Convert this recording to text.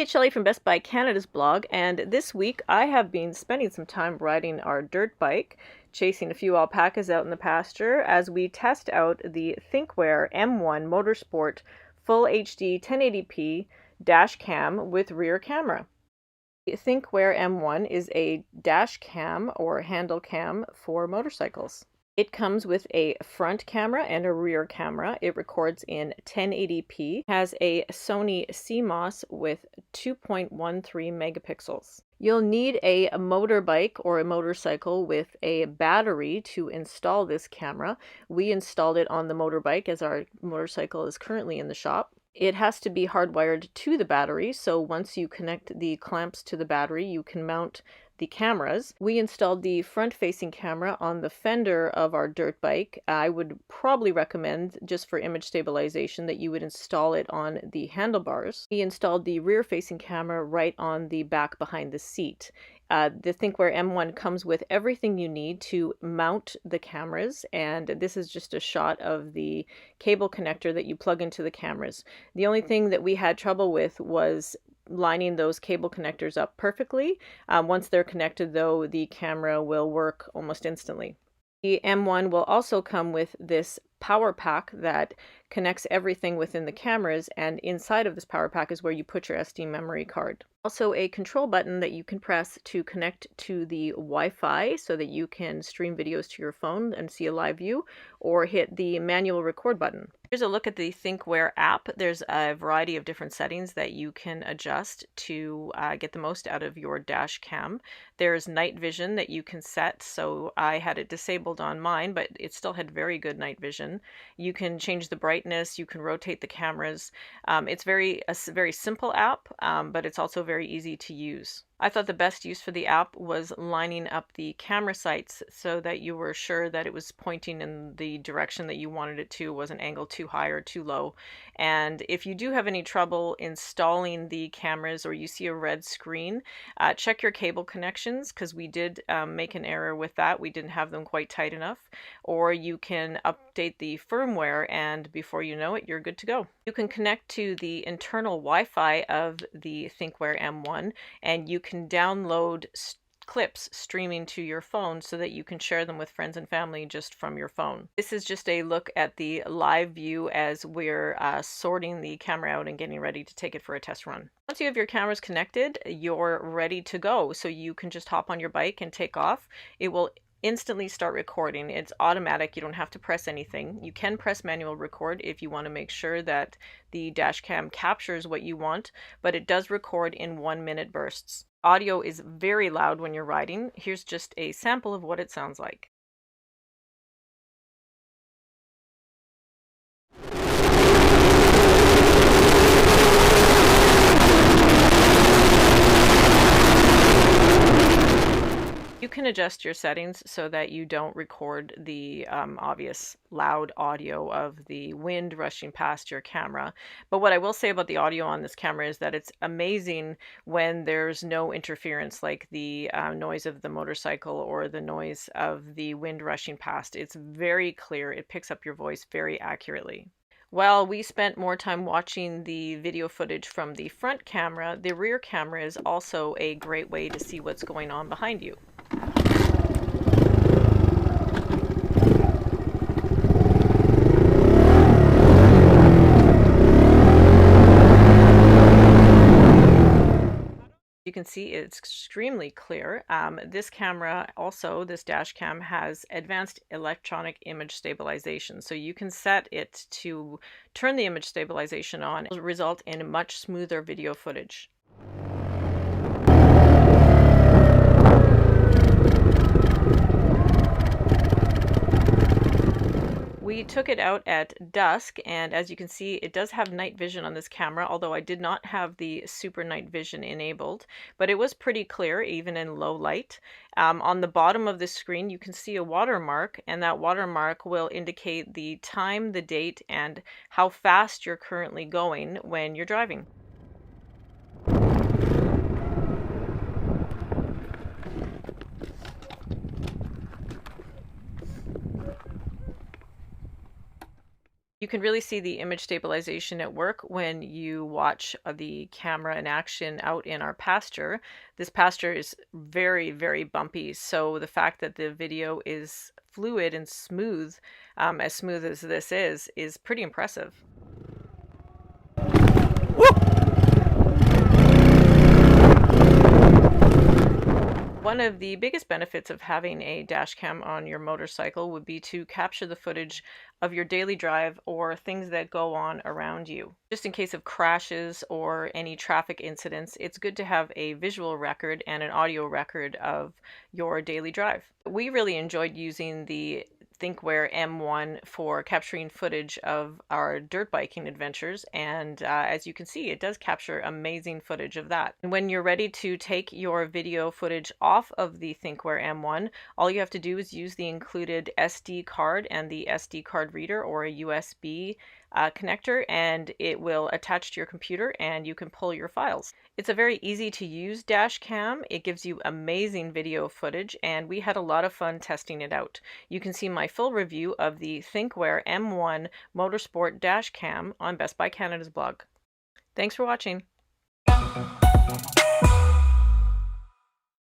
it's Shelley from Best Buy Canada's blog, and this week I have been spending some time riding our dirt bike, chasing a few alpacas out in the pasture as we test out the Thinkware M1 Motorsport Full HD 1080p dash cam with rear camera. The Thinkware M1 is a dash cam or handle cam for motorcycles. It comes with a front camera and a rear camera. It records in 1080p, has a Sony CMOS with 2.13 megapixels. You'll need a motorbike or a motorcycle with a battery to install this camera. We installed it on the motorbike as our motorcycle is currently in the shop. It has to be hardwired to the battery, so once you connect the clamps to the battery, you can mount the cameras. We installed the front-facing camera on the fender of our dirt bike. I would probably recommend, just for image stabilization, that you would install it on the handlebars. We installed the rear-facing camera right on the back behind the seat. The Thinkware M1 comes with everything you need to mount the cameras, and this is just a shot of the cable connector that you plug into the cameras. The only thing that we had trouble with was lining those cable connectors up perfectly. Once they're connected, though, the camera will work almost instantly. The M1 will also come with this power pack that connects everything within the cameras, and inside of this power pack is where you put your SD memory card. Also a control button that you can press to connect to the Wi-Fi so that you can stream videos to your phone and see a live view, or hit the manual record button. Here's a look at the Thinkware app. There's a variety of different settings that you can adjust to get the most out of your dash cam. There's night vision that you can set, so I had it disabled on mine, but it still had very good night vision. You can change the brightness, you can rotate the cameras. It's a very simple app, but it's also very easy to use. I thought the best use for the app was lining up the camera sights so that you were sure that it was pointing in the direction that you wanted it to, wasn't angled too high or too low. And if you do have any trouble installing the cameras or you see a red screen, check your cable connections, because we did make an error with that. We didn't have them quite tight enough. Or you can update the firmware, and before you know it, you're good to go. You can connect to the internal Wi-Fi of the Thinkware M1, and you can download clips streaming to your phone so that you can share them with friends and family just from your phone. This is just a look at the live view as we're sorting the camera out and getting ready to take it for a test run. Once you have your cameras connected, you're ready to go, so you can just hop on your bike and take off. It will instantly start recording. It's automatic. You don't have to press anything. You can press manual record if you want to make sure that the dash cam captures what you want, but it does record in 1-minute bursts. Audio is very loud when you're riding. Here's just a sample of what it sounds like. You can adjust your settings so that you don't record the obvious loud audio of the wind rushing past your camera. But what I will say about the audio on this camera is that it's amazing when there's no interference, like the noise of the motorcycle or the noise of the wind rushing past. It's very clear. It picks up your voice very accurately. While we spent more time watching the video footage from the front camera, the rear camera is also a great way to see what's going on behind you. You can see it's extremely clear. This camera also, this dash cam, has advanced electronic image stabilization. So you can set it to turn the image stabilization on. It will result in much smoother video footage. We took it out at dusk, and as you can see, it does have night vision on this camera, although I did not have the super night vision enabled, but it was pretty clear even in low light. On the bottom of the screen, you can see a watermark, and that watermark will indicate the time, the date, and how fast you're currently going when you're driving. You You can really see the image stabilization at work when you watch the camera in action out in our pasture. This pasture is very, very bumpy, so the fact that the video is fluid and smooth, as smooth as this is pretty impressive. One of the biggest benefits of having a dash cam on your motorcycle would be to capture the footage of your daily drive or things that go on around you. Just in case of crashes or any traffic incidents, it's good to have a visual record and an audio record of your daily drive. We really enjoyed using the Thinkware M1 for capturing footage of our dirt biking adventures, and as you can see, it does capture amazing footage of that. And when you're ready to take your video footage off of the Thinkware M1, all you have to do is use the included SD card and the SD card reader, or a USB connector, and it will attach to your computer and you can pull your files. It's a very easy to use dash cam. It gives you amazing video footage, and we had a lot of fun testing it out. You can see my full review of the Thinkware M1 Motorsport Dashcam on Best Buy Canada's blog. Thanks for watching.